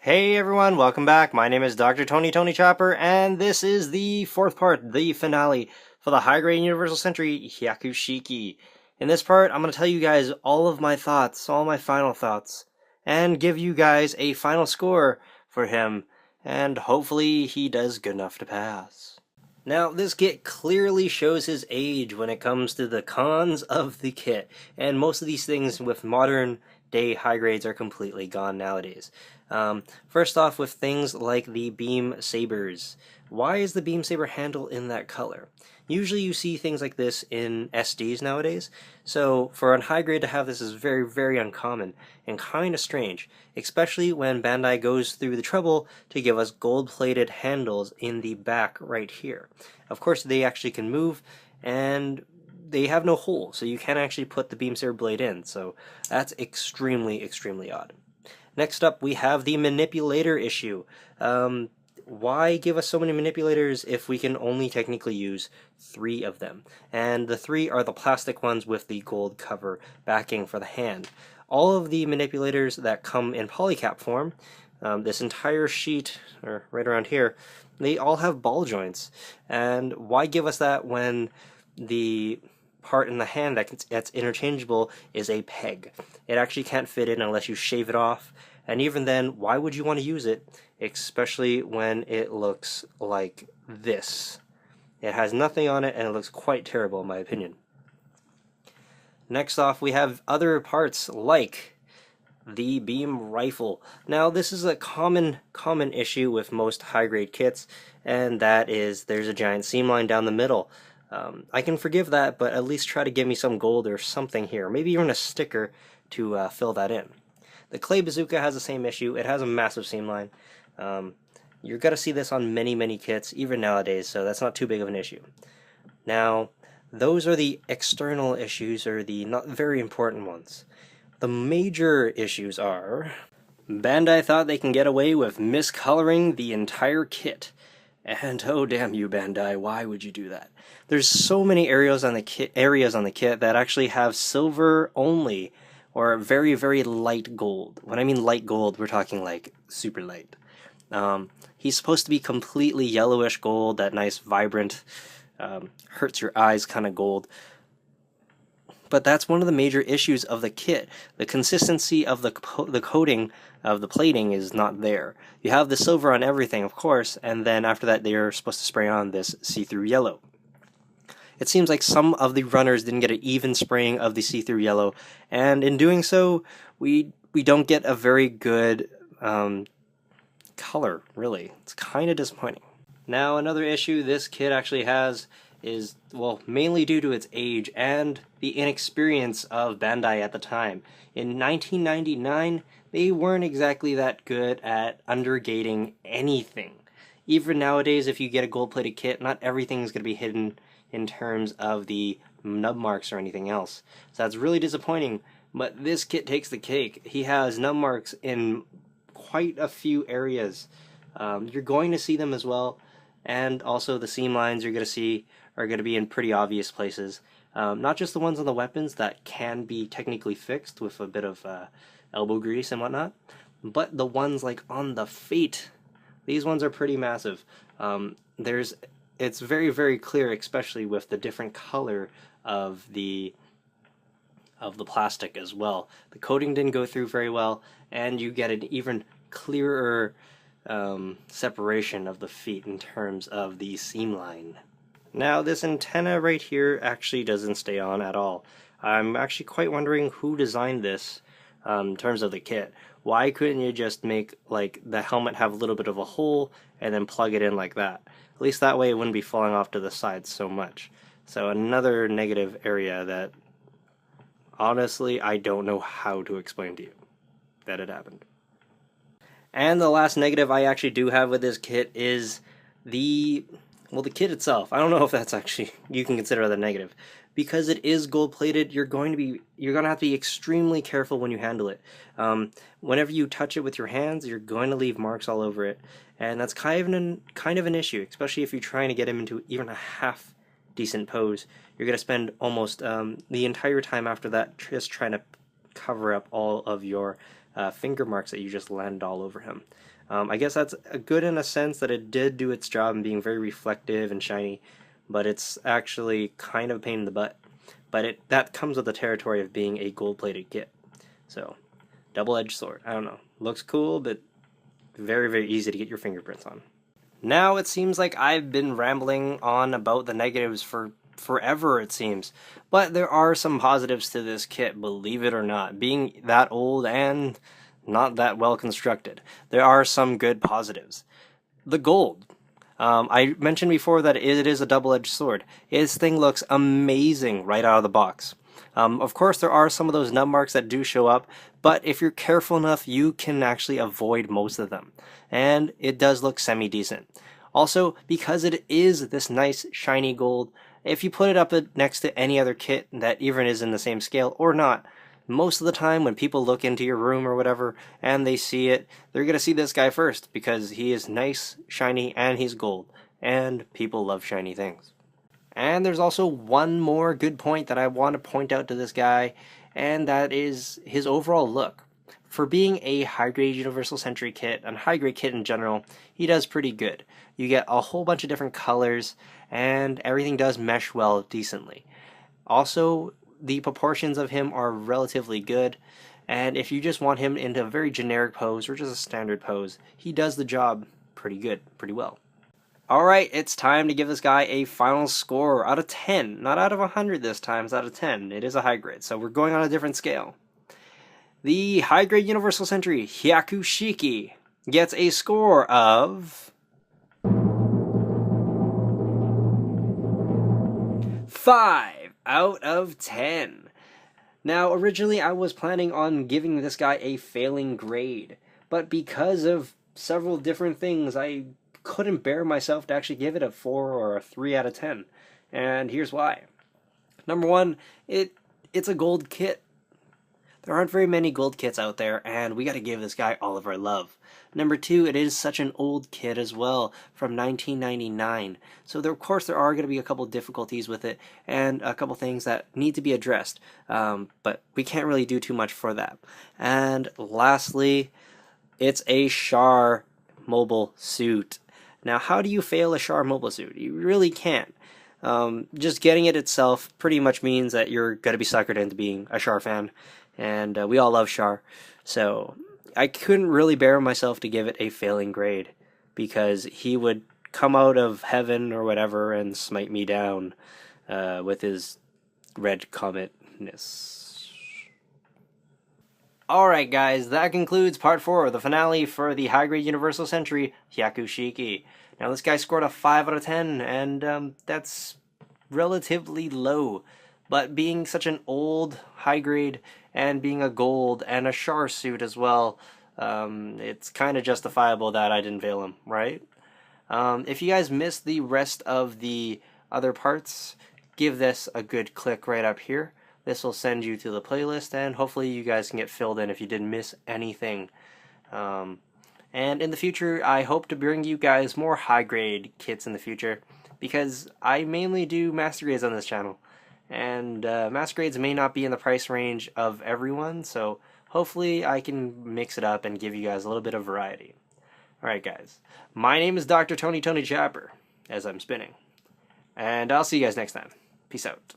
Hey everyone, welcome back. My name is Dr. Tony Chopper, and this is the fourth part, the finale, for the High Grade Universal Century Hyaku Shiki. In this part, I'm going to tell you guys all of my thoughts, all my final thoughts, and give you guys a final score for him, and hopefully he does good enough to pass. Now, this kit clearly shows his age when it comes to the cons of the kit, and most of these things with modern day high grades are completely gone nowadays. First off, with things like the beam sabers. Why is the beam saber handle in that color? Usually you see things like this in SDs nowadays, so for a high grade to have this is very, very uncommon and kind of strange, especially when Bandai goes through the trouble to give us gold-plated handles in the back right here. Of course, they actually can move, and they have no hole, so you can't actually put the beam saber blade in, so that's extremely, extremely odd. Next up, we have the manipulator issue. Why give us so many manipulators if we can only technically use 3 of them? And the 3 are the plastic ones with the gold cover backing for the hand. All of the manipulators that come in polycap form, this entire sheet, or right around here, they all have ball joints. And why give us that when the part in the hand that's interchangeable is a peg? It actually can't fit in unless you shave it off, and even then, why would you want to use it, especially when it looks like this? It has nothing on it and it looks quite terrible in my opinion. Next off, we have other parts like the beam rifle. Now, this is a common issue with most high-grade kits, and that is there's a giant seam line down the middle. I can forgive that, but at least try to give me some gold or something here. Maybe even a sticker to fill that in. The clay bazooka has the same issue. It has a massive seam line. You're going to see this on many kits, even nowadays, so that's not too big of an issue. Now, those are the external issues, or the not very important ones. The major issues are Bandai thought they can get away with miscoloring the entire kit. And oh damn you, Bandai, why would you do that? There's so many areas on the kit that actually have silver only, or very, very light gold. When I mean light gold, we're talking like super light. He's supposed to be completely yellowish gold, that nice vibrant, hurts your eyes kind of gold. But that's one of the major issues of the kit. The consistency of the coating of the plating is not there. You have the silver on everything, of course, and then after that they're supposed to spray on this see-through yellow. It seems like some of the runners didn't get an even spraying of the see-through yellow, and in doing so, we don't get a very good color, really. It's kind of disappointing. Now, another issue this kit actually has is, well, mainly due to its age and the inexperience of Bandai at the time. In 1999, they weren't exactly that good at undergating anything. Even nowadays, if you get a gold-plated kit, not everything is going to be hidden in terms of the nub marks or anything else. So that's really disappointing, but this kit takes the cake. He has nub marks in quite a few areas. You're going to see them as well, and also the seam lines you're going to see are going to be in pretty obvious places. Not just the ones on the weapons that can be technically fixed with a bit of elbow grease and whatnot, but the ones like on the Fate, these ones are pretty massive. It's very, very clear, especially with the different color of the plastic as well. The coating didn't go through very well, and you get an even clearer separation of the feet in terms of the seam line. Now, this antenna right here actually doesn't stay on at all. I'm actually quite wondering who designed this in terms of the kit. Why couldn't you just make like the helmet have a little bit of a hole and then plug it in like that? At least that way it wouldn't be falling off to the sides so much. So another negative area that honestly I don't know how to explain to you that it happened. And the last negative I actually do have with this kit is the kit itself. I don't know if that's actually, you can consider that a negative. Because it is gold-plated, you're going to have to be extremely careful when you handle it. Whenever you touch it with your hands, you're going to leave marks all over it. And that's kind of an issue, especially if you're trying to get him into even a half decent pose. You're going to spend almost the entire time after that just trying to cover up all of your finger marks that you just landed all over him. I guess that's good in a sense that it did do its job in being very reflective and shiny, but it's actually kind of a pain in the butt. But that comes with the territory of being a gold-plated kit. So, double-edged sword. I don't know. Looks cool, but very, very easy to get your fingerprints on. Now it seems like I've been rambling on about the negatives for forever, it seems. But there are some positives to this kit, believe it or not. Being that old and not that well constructed, there are some good positives. The gold. I mentioned before that it is a double-edged sword. This thing looks amazing right out of the box. Of course, there are some of those nub marks that do show up, but if you're careful enough, you can actually avoid most of them. And it does look semi-decent. Also, because it is this nice shiny gold, if you put it up next to any other kit that even is in the same scale or not, most of the time when people look into your room or whatever and they see it, they're going to see this guy first because he is nice, shiny, and he's gold. And people love shiny things. And there's also one more good point that I want to point out to this guy, and that is his overall look. For being a high-grade Universal Century kit, and high-grade kit in general, he does pretty good. You get a whole bunch of different colors, and everything does mesh well decently. Also, the proportions of him are relatively good, and if you just want him in a very generic pose, or just a standard pose, he does the job pretty good, pretty well. Alright, it's time to give this guy a final score out of 10. Not out of 100 this time, it's out of 10. It is a high grade, so we're going on a different scale. The high grade Universal Century Hyaku Shiki gets a score of 5 out of 10. Now, originally I was planning on giving this guy a failing grade, but because of several different things, I couldn't bear myself to actually give it a 4 or a 3 out of 10. And here's why. Number one, it's a gold kit. There aren't very many gold kits out there, and we got to give this guy all of our love. Number two, it is such an old kit as well, from 1999. So of course there are going to be a couple difficulties with it, and a couple things that need to be addressed. But we can't really do too much for that. And lastly, it's a Char mobile suit. Now, how do you fail a Char mobile suit? You really can't. Just getting it itself pretty much means that you're going to be suckered into being a Char fan, and we all love Char. So I couldn't really bear myself to give it a failing grade, because he would come out of heaven or whatever and smite me down with his red cometness. Alright guys, that concludes part 4 of the finale for the high-grade Universal Century Hyaku Shiki. Now this guy scored a 5 out of 10, and that's relatively low. But being such an old high-grade, and being a gold, and a Char suit as well, it's kind of justifiable that I didn't fail him, right? If you guys missed the rest of the other parts, give this a good click right up here. This will send you to the playlist, and hopefully you guys can get filled in if you didn't miss anything. And in the future, I hope to bring you guys more high-grade kits in the future, because I mainly do master grades on this channel. And master grades may not be in the price range of everyone, so hopefully I can mix it up and give you guys a little bit of variety. Alright guys, my name is Dr. Tony Chapper, as I'm spinning. And I'll see you guys next time. Peace out.